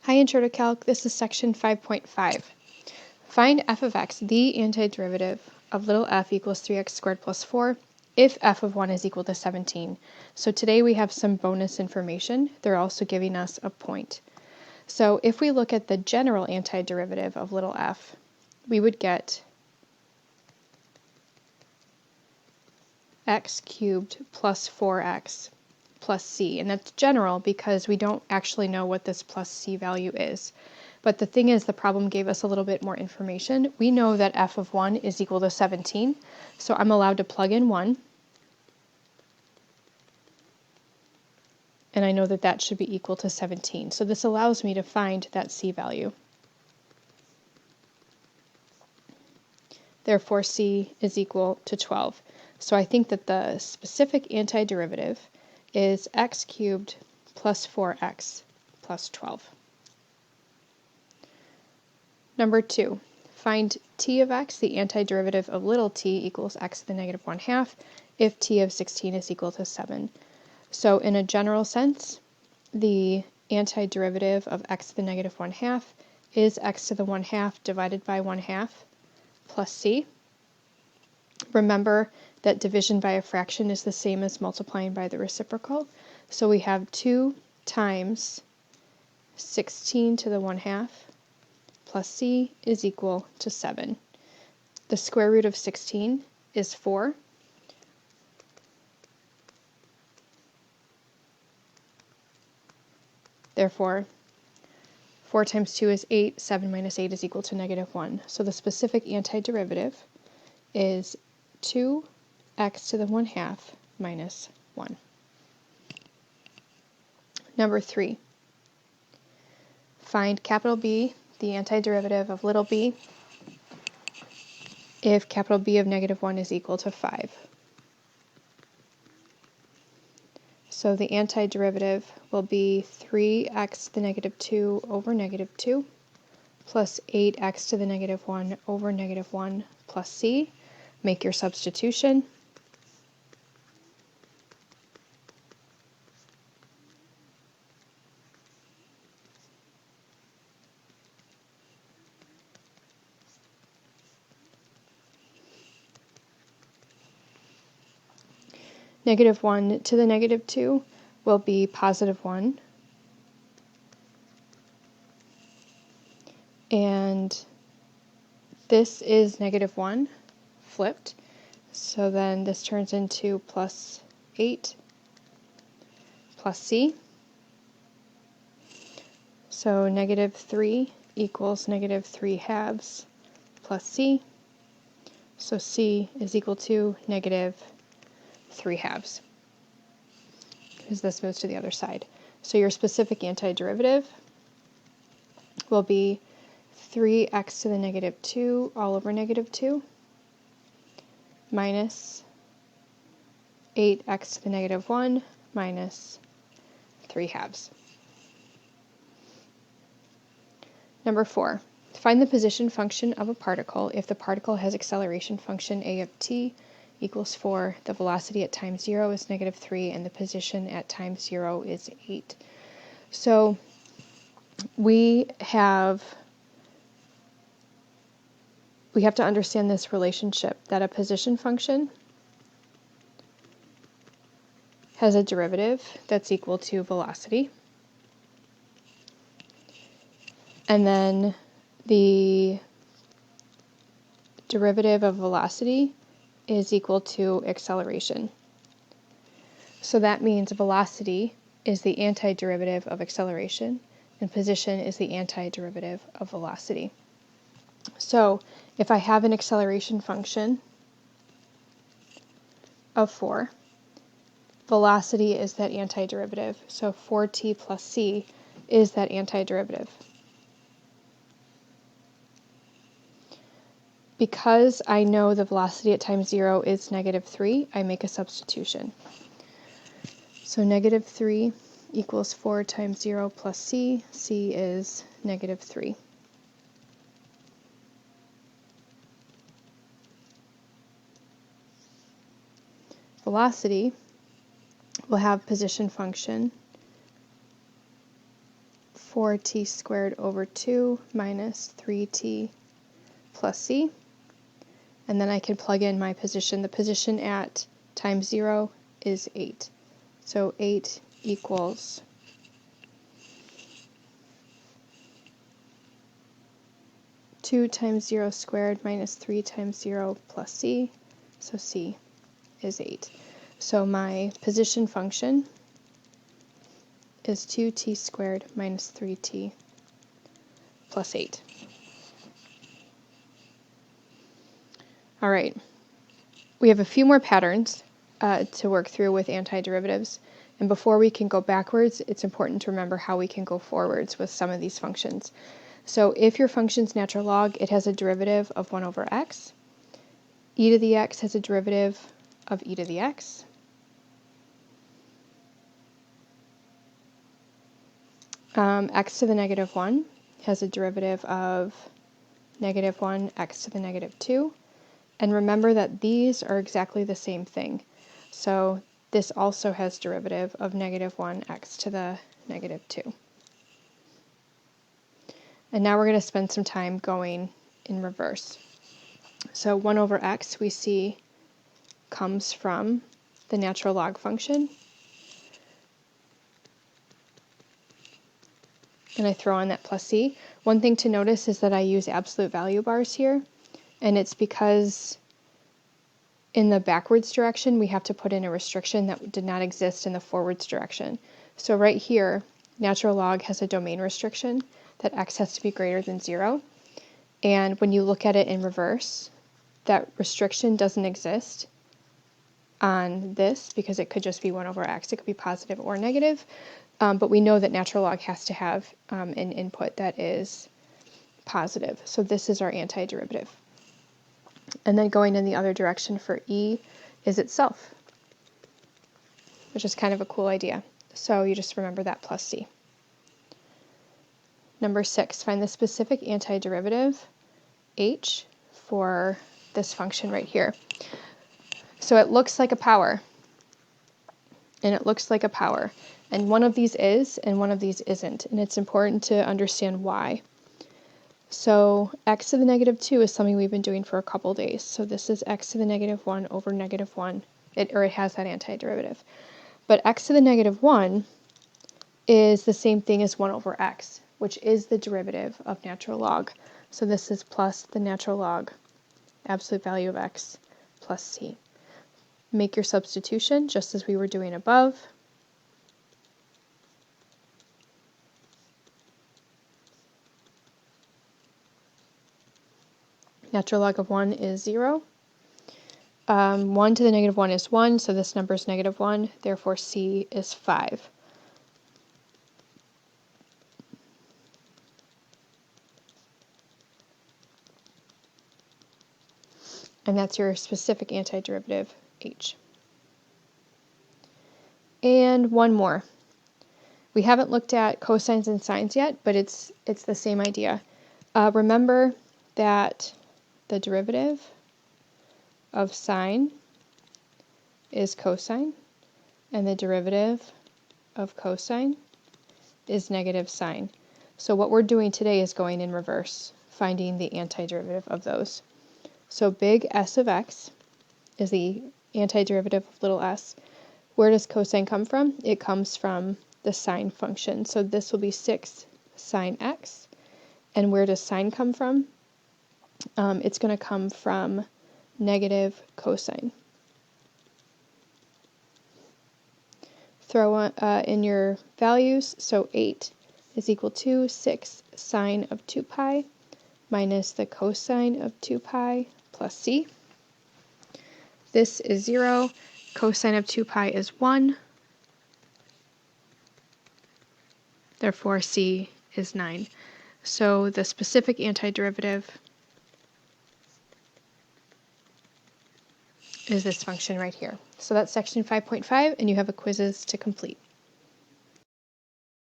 Hi, Intro to Calc. This is section 5.5. Find f of x, the antiderivative of little f equals 3x squared plus 4, if f of 1 is equal to 17. So today we have some bonus information. They're also giving us a point. So if we look at the general antiderivative of little f, we would get x cubed plus 4x plus c. And that's general because we don't actually know what this plus c value is. But the thing is, the problem gave us a little bit more information. We know that f of 1 is equal to 17, so I'm allowed to plug in 1. And I know that that should be equal to 17. So this allows me to find that c value. Therefore, c is equal to 12. So I think that the specific antiderivative is x cubed plus 4x plus 12. Number 2, find t of x, the antiderivative of little t, equals x to the negative 1/2 if t of 16 is equal to 7. So in a general sense, the antiderivative of x to the negative 1/2 is x to the 1/2 divided by 1/2 plus c. Remember that division by a fraction is the same as multiplying by the reciprocal. So we have 2 times 16 to the 1/2 plus c is equal to 7. The square root of 16 is 4. Therefore, 4 times 2 is 8, 7 minus 8 is equal to negative 1. So the specific antiderivative is 2x to the 1/2 minus 1. Number 3, find capital B, the antiderivative of little b, if capital B of negative 1 is equal to 5. So the antiderivative will be 3x to the negative 2 over negative 2 plus 8x to the negative 1 over negative 1 plus c. Make your substitution. Negative 1 to the negative 2 will be positive 1. And this is negative 1 flipped. So then this turns into plus 8 plus c. So negative 3 equals negative 3/2 plus c. So c is equal to negative 3/2, because this moves to the other side. So your specific antiderivative will be 3x to the negative 2 all over negative 2 minus 8x to the negative 1 minus 3/2. Number 4, find the position function of a particle if the particle has acceleration function a of t equals 4, the velocity at time 0 is negative 3, and the position at time 0 is 8. So we have to understand this relationship, that a position function has a derivative that's equal to velocity. And then the derivative of velocity is equal to acceleration. So that means velocity is the antiderivative of acceleration, and position is the antiderivative of velocity. So if I have an acceleration function of 4, velocity is that antiderivative. So 4t plus c is that antiderivative. Because I know the velocity at time 0 is negative 3, I make a substitution. So negative 3 equals 4 times 0 plus c. c is negative 3. Velocity will have position function 4t squared over 2 minus 3t plus c. And then I can plug in my position. The position at time 0 is 8. So 8 equals 2 times 0 squared minus 3 times 0 plus c, so c is 8. So my position function is 2t squared minus 3t plus 8. All right, we have a few more patterns to work through with antiderivatives. And before we can go backwards, it's important to remember how we can go forwards with some of these functions. So if your function's natural log, it has a derivative of 1 over x. E to the x has a derivative of e to the x. X to the negative 1 has a derivative of negative 1 x to the negative 2. And remember that these are exactly the same thing. So this also has derivative of negative 1 x to the negative 2. And now we're going to spend some time going in reverse. So 1 over x we see comes from the natural log function. And I throw on that plus c. One thing to notice is that I use absolute value bars here. And it's because in the backwards direction, we have to put in a restriction that did not exist in the forwards direction. So right here, natural log has a domain restriction that x has to be greater than 0. And when you look at it in reverse, that restriction doesn't exist on this because it could just be 1 over x. It could be positive or negative. But we know that natural log has to have an input that is positive. So this is our antiderivative. And then going in the other direction for e is itself, which is kind of a cool idea. So you just remember that plus c. Number 6, find the specific antiderivative h for this function right here. So it looks like a power, and it looks like a power. And one of these is, and one of these isn't. And it's important to understand why. So x to the negative 2 is something we've been doing for a couple days. So this is x to the negative 1 over negative 1. It has that antiderivative. But x to the negative 1 is the same thing as 1 over x, which is the derivative of natural log. So this is plus the natural log, absolute value of x, plus c. Make your substitution just as we were doing above. Natural log of 1 is 0. 1 to the negative 1 is 1, so this number is negative 1. Therefore, c is 5. And that's your specific antiderivative, h. And one more. We haven't looked at cosines and sines yet, but it's the same idea. Remember that the derivative of sine is cosine, and the derivative of cosine is negative sine. So what we're doing today is going in reverse, finding the antiderivative of those. So big S of x is the antiderivative of little s. Where does cosine come from? It comes from the sine function. So this will be 6 sine x. And where does sine come from? It's going to come from negative cosine. Throw in your values. So 8 is equal to 6 sine of 2 pi minus the cosine of 2 pi plus c. This is 0. Cosine of 2 pi is 1. Therefore, c is 9. So the specific antiderivative is this function right here. So that's section 5.5, and you have a quizzes to complete.